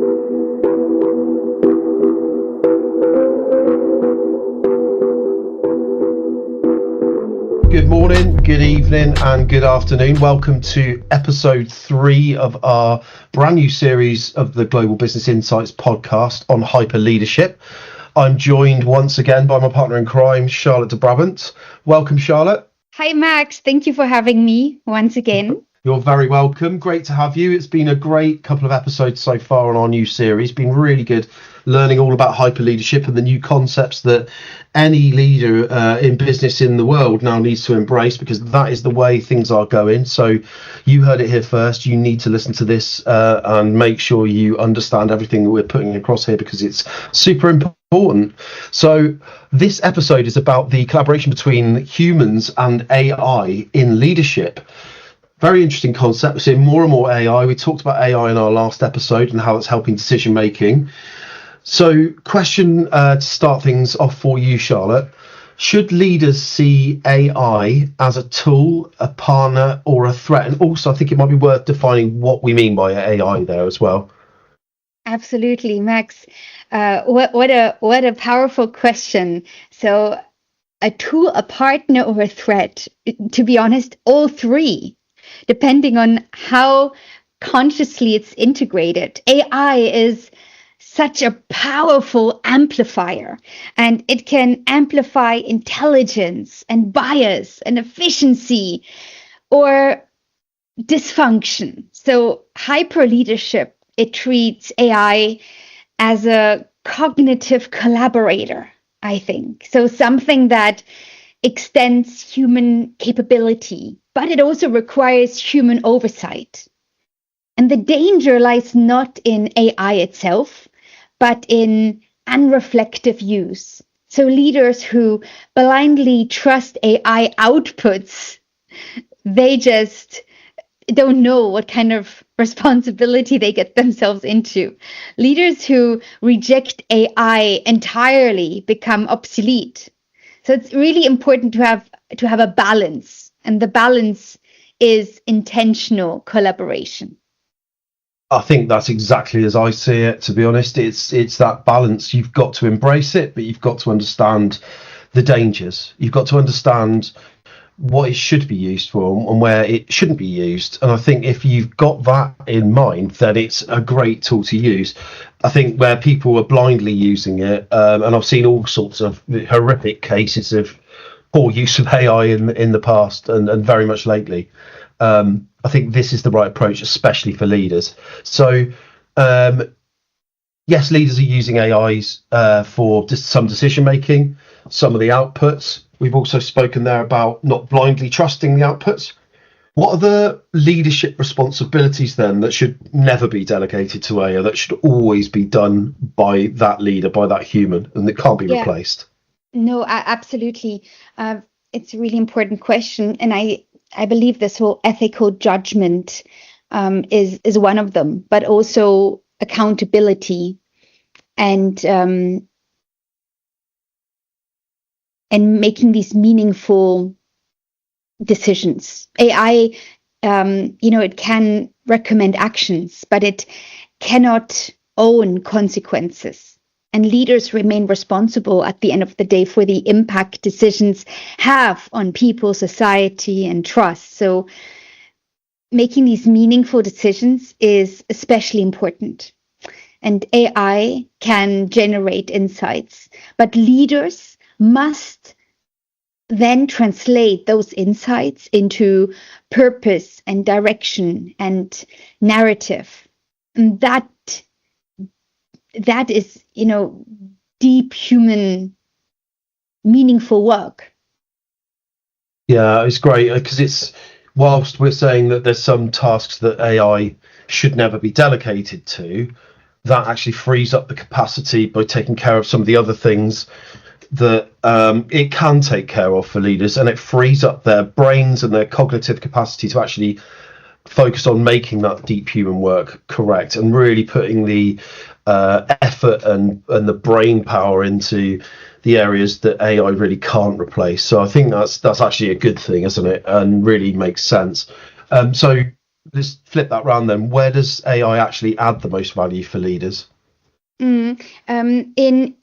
Good morning, good evening, and good afternoon. Welcome to episode 3 of our brand new series of the Global Business Insights podcast on hyper leadership. I'm joined once again by my partner in crime, Charlotte de Brabandt. Welcome, Charlotte. Hi, Max. Thank you for having me once again. You're very welcome. Great to have you. It's been a great couple of episodes so far on our new series. Been really good learning all about hyper leadership and the new concepts that any leader in business in the world now needs to embrace, because that is the way things are going. So you heard it here first. You need to listen to this and make sure you understand everything that we're putting across here, because it's super important. So this episode is about the collaboration between humans and AI in leadership. Very interesting concept. We're seeing more and more AI. We talked about AI in our last episode and how it's helping decision making. So question to start things off for you, Charlotte. Should leaders see AI as a tool, a partner, or a threat? And also, I think it might be worth defining what we mean by AI there as well. Absolutely, Max. What a powerful question. So a tool, a partner, or a threat? To be honest, all three, depending on how consciously it's integrated. AI is such a powerful amplifier, and it can amplify intelligence and bias and efficiency or dysfunction. So hyper leadership, it treats AI as a cognitive collaborator, I think. So something that extends human capability, but it also requires human oversight. And the danger lies not in AI itself, but in unreflective use. So leaders who blindly trust AI outputs, they just don't know what kind of responsibility they get themselves into. Leaders who reject AI entirely become obsolete. So it's really important to have a balance, and the balance is intentional collaboration. I think that's exactly as I see it, to be honest. It's that balance. You've got to embrace it, but you've got to understand the dangers. You've got to understand what it should be used for and where it shouldn't be used. And I think if you've got that in mind, then it's a great tool to use. I think where people are blindly using it, and I've seen all sorts of horrific cases of poor use of AI in the past and very much lately. I think this is the right approach, especially for leaders. So, yes, leaders are using AIs for some decision making, some of the outputs. We've also spoken there about not blindly trusting the outputs. What are the leadership responsibilities then that should never be delegated to AI, that should always be done by that leader, by that human, and that can't be replaced? No, absolutely. It's a really important question. And I believe this whole ethical judgment is one of them, but also accountability and making these meaningful decisions. AI, it can recommend actions, but it cannot own consequences. And leaders remain responsible at the end of the day for the impact decisions have on people, society, and trust. So making these meaningful decisions is especially important. And AI can generate insights, but leaders must then translate those insights into purpose and direction and narrative. And that is, deep human, meaningful work. Yeah, it's great because whilst we're saying that there's some tasks that AI should never be delegated to, that actually frees up the capacity by taking care of some of the other things that it can take care of for leaders, and it frees up their brains and their cognitive capacity to actually focus on making that deep human work correct and really putting the effort and the brain power into the areas that AI really can't replace. So I think that's actually a good thing, isn't it? And really makes sense. So let's flip that round then. Where does AI actually add the most value for leaders? In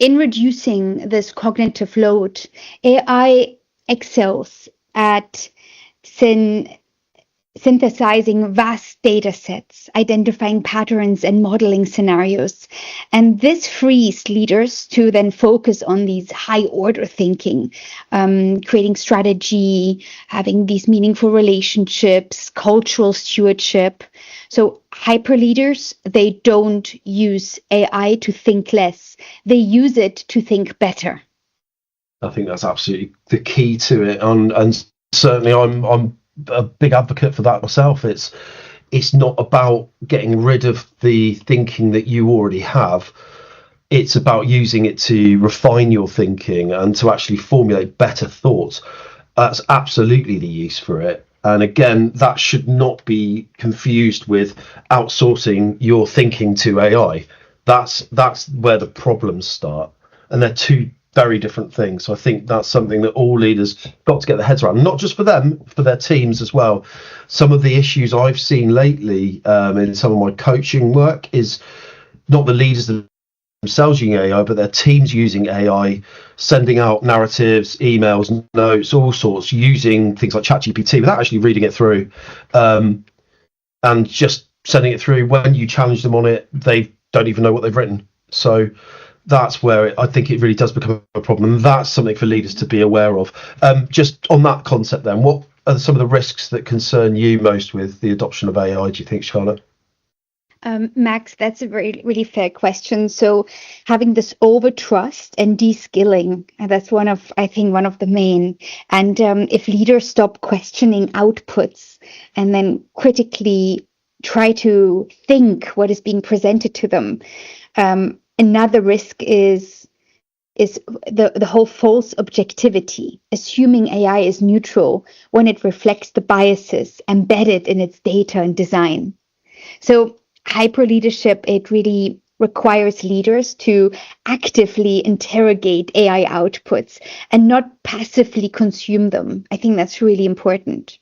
reducing this cognitive load, AI excels at synthesizing vast data sets, identifying patterns and modeling scenarios. And this frees leaders to then focus on these high order thinking, creating strategy, having these meaningful relationships, cultural stewardship. So hyper leaders, they don't use AI to think less. They use it to think better. I think that's absolutely the key to it. And certainly I'm a big advocate for that myself. It's not about getting rid of the thinking that you already have. It's about using it to refine your thinking and to actually formulate better thoughts. That's absolutely the use for it. And again, that should not be confused with outsourcing your thinking to AI. That's where the problems start. And they're two very different things. So I think that's something that all leaders got to get their heads around, not just for them, for their teams as well. Some of the issues I've seen lately in some of my coaching work is not the leaders themselves using AI, but their teams using AI, sending out narratives, emails, notes, all sorts, using things like ChatGPT without actually reading it through, and just sending it through. When you challenge them on it, they don't even know what they've written. So that's where I think it really does become a problem. And that's something for leaders to be aware of. Just on that concept then, what are some of the risks that concern you most with the adoption of AI, do you think, Charlotte? Max, that's a really fair question. So having this over trust and deskilling, that's one of the main. And if leaders stop questioning outputs and then critically try to think what is being presented to them, another risk is the whole false objectivity, assuming AI is neutral when it reflects the biases embedded in its data and design. So hyper leadership, it really requires leaders to actively interrogate AI outputs and not passively consume them. I think that's really important.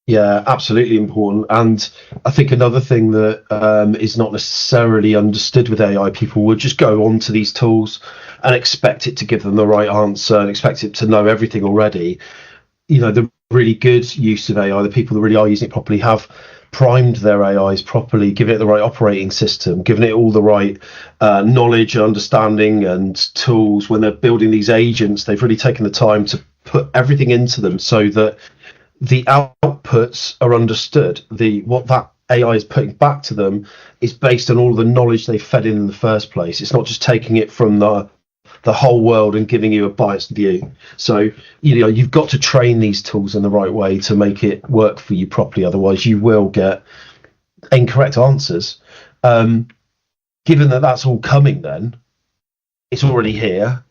Yeah, absolutely important. And I think another thing that is not necessarily understood with AI, people will just go onto these tools and expect it to give them the right answer and expect it to know everything already. You know, the really good use of AI, the people that really are using it properly, have primed their AIs properly, given it the right operating system, given it all the right knowledge, understanding and tools. When they're building these agents, they've really taken the time to put everything into them so that the outputs are understood. What that AI is putting back to them is based on all the knowledge they fed in the first place. It's not just taking it from the whole world and giving you a biased view. So, you know, you've got to train these tools in the right way to make it work for you properly. Otherwise, you will get incorrect answers. Given that that's all coming, then it's already here.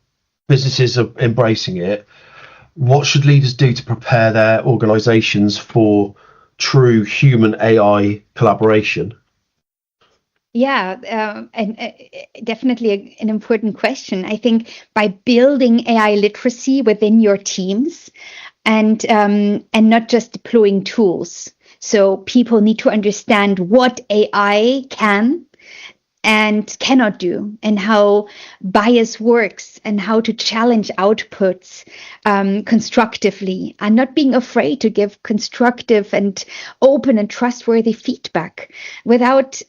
Businesses are embracing it. What should leaders do to prepare their organizations for true human AI collaboration? Yeah, and definitely an important question. I think by building AI literacy within your teams and not just deploying tools. So people need to understand what AI can and cannot do, and how bias works, and how to challenge outputs constructively, and not being afraid to give constructive and open and trustworthy feedback. Without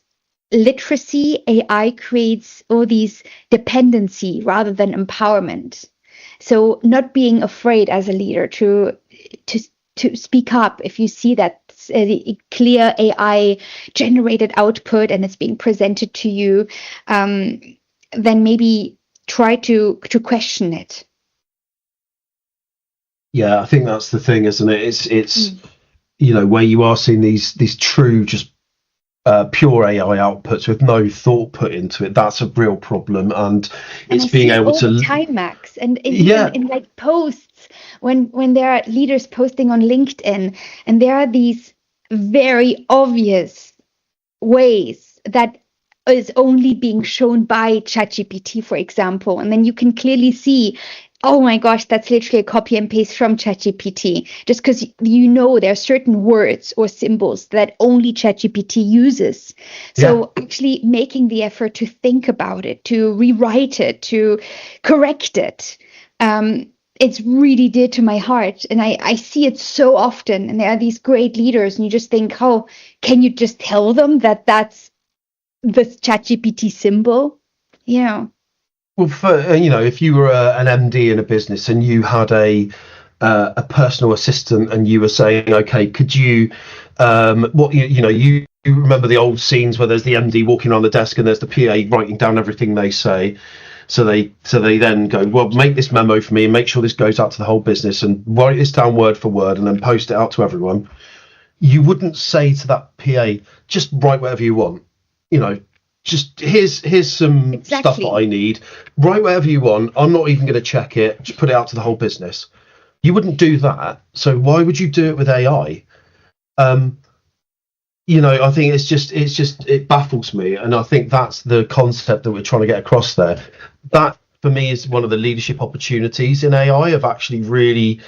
literacy, AI creates all these dependency rather than empowerment. So not being afraid as a leader to speak up if you see that a clear AI generated output and it's being presented to you, then maybe try to question it. Yeah, I think that's the thing, isn't it? It's you know, where you are seeing these true just pure AI outputs with no thought put into it. That's a real problem, and it's being able to time, Max, and even in like posts when there are leaders posting on LinkedIn, and there are these very obvious ways that is only being shown by ChatGPT, for example. And then you can clearly see, oh my gosh, that's literally a copy and paste from ChatGPT, just because there are certain words or symbols that only ChatGPT uses. So actually making the effort to think about it, to rewrite it, to correct it, it's really dear to my heart. And I see it so often. And there are these great leaders, and you just think, oh, can you just tell them that that's the ChatGPT symbol? Well, if you were an MD in a business and you had a personal assistant, and you were saying, okay, could you, you remember the old scenes where there's the MD walking on the desk and there's the PA writing down everything they say. So they then go, well, make this memo for me and make sure this goes out to the whole business and write this down word for word and then post it out to everyone. You wouldn't say to that PA, just write whatever you want, just here's some stuff that I need. Write whatever you want. I'm not even going to check it. Just put it out to the whole business. You wouldn't do that. So why would you do it with AI? I think it baffles me, and I think that's the concept that we're trying to get across there. That for me is one of the leadership opportunities in AI, of actually really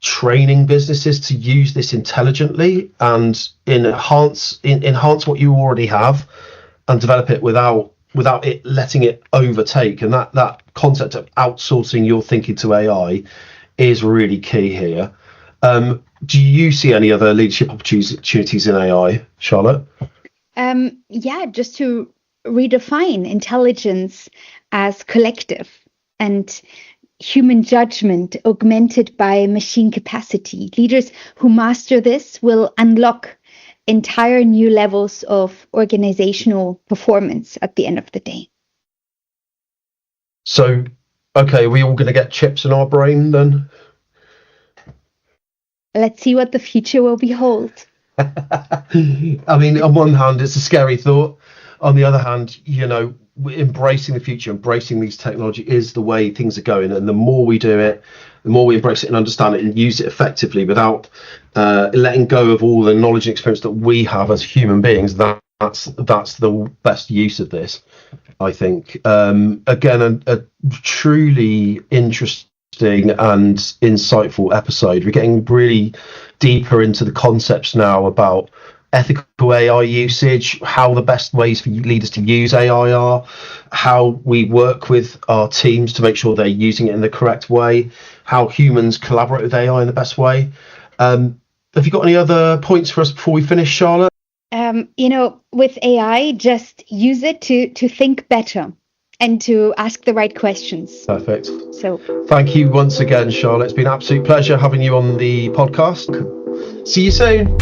training businesses to use this intelligently and enhance what you already have, and develop it without it letting it overtake. And that concept of outsourcing your thinking to AI is really key here. Do you see any other leadership opportunities in AI, Charlotte? Just to redefine intelligence as collective and human judgment augmented by machine capacity. Leaders who master this will unlock entire new levels of organizational performance at the end of the day. So, okay, are we all going to get chips in our brain then? Let's see what the future will behold. I mean, on one hand, it's a scary thought. On the other hand, embracing the future, embracing these technology is the way things are going. And the more we do it, the more we embrace it and understand it and use it effectively without letting go of all the knowledge and experience that we have as human beings, that's the best use of this, I think. Again, a truly interesting and insightful episode. We're getting really deeper into the concepts now about ethical AI usage, how the best ways for leaders to use AI are, how we work with our teams to make sure they're using it in the correct way, how humans collaborate with AI in the best way. Have you got any other points for us before we finish, Charlotte? With AI, just use it to think better and to ask the right questions. Perfect. So thank you once again, Charlotte. It's been an absolute pleasure having you on the podcast. See you soon.